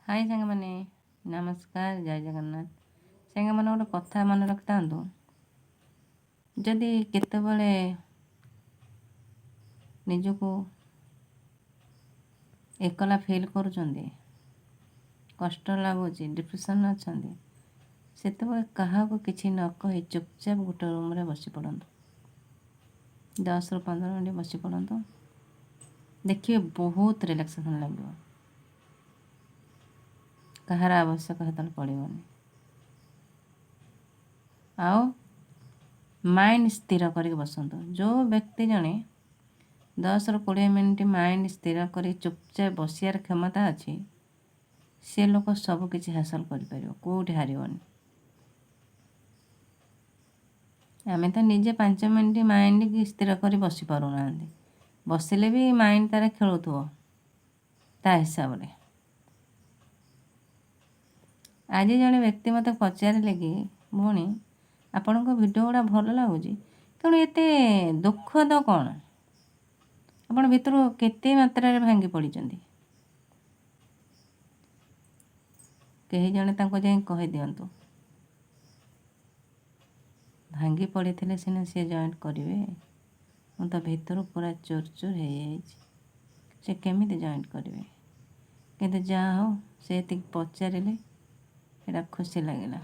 High ସାଙ୍ଗମାନେ, ନମସ୍କାର, ଜୟ ଜଗନ୍ନାଥ। ସାଙ୍ଗମାନେ ଗୋଟେ କଥା ମନେ ରଖିଥାନ୍ତୁ, ଯଦି କେତେବେଳେ ନିଜକୁ ଏକଲା ଫିଲ୍ କରୁଛନ୍ତି, କଷ୍ଟ ଲାଗୁଛି, ଡିପ୍ରେସନ୍ ଅଛନ୍ତି, ସେତେବେଳେ କାହାକୁ କିଛି ନ କହି ଚୁପଚାପ ଗୋଟେ ରୁମ୍ରେ ବସି ପଡ଼ନ୍ତୁ। 10ରୁ 15 ମିନିଟ୍ ବସି ପଡ଼ନ୍ତୁ, ଦେଖିବେ ବହୁତ ରିଲାକ୍ସେସନ୍ ଲାଗିବ। କାହାର ଆବଶ୍ୟକ ସେତେବେଳେ ପଡ଼ିବନି। ଆଉ ମାଇଣ୍ଡ ସ୍ଥିର କରିକି ବସନ୍ତୁ। ଯେଉଁ ବ୍ୟକ୍ତି ଜଣେ 10ରୁ 20 ମିନିଟ୍ ମାଇଣ୍ଡ ସ୍ଥିର କରି ଚୁପଚାପ ବସିବାର କ୍ଷମତା ଅଛି, ସେ ଲୋକ ସବୁ କିଛି ହାସଲ କରିପାରିବ, କେଉଁଠି ହାରିବନି। ଆମେ ତ ନିଜେ 5 ମିନିଟ୍ ମାଇଣ୍ଡକି ସ୍ଥିର କରି ବସି ପାରୁନାହାନ୍ତି। ବସିଲେ ବି ମାଇଣ୍ଡ ତାର ଖେଳୁଥିବ ତା ହିସାବରେ। ଆଜି ଜଣେ ବ୍ୟକ୍ତି ମୋତେ ପଚାରିଲେ କି, ଭଉଣୀ ଆପଣଙ୍କ ଭିଡ଼ିଓ ଗୁଡ଼ା ଭଲ ଲାଗୁଛି, ତେଣୁ ଏତେ ଦୁଃଖଦ କ'ଣ? ଆପଣ ଭିତରୁ କେତେ ମାତ୍ରାରେ ଭାଙ୍ଗି ପଡ଼ିଛନ୍ତି? କେହି ଜଣେ ତାଙ୍କୁ ଯାଇ କହିଦିଅନ୍ତୁ, ଭାଙ୍ଗି ପଡ଼ିଥିଲେ ସିନା ସିଏ ଜଏଣ୍ଟ କରିବେ। ମୁଁ ତ ଭିତରୁ ପୁରା ଚୁର ଚୁର ହେଇଯାଇଛି, ସେ କେମିତି ଜଏଣ୍ଟ କରିବେ? କିନ୍ତୁ ଯାହା ହଉ ସେ ଏତିକି ପଚାରିଲେ, ଏଇଟା ଖୁସି ଲାଗିଲା।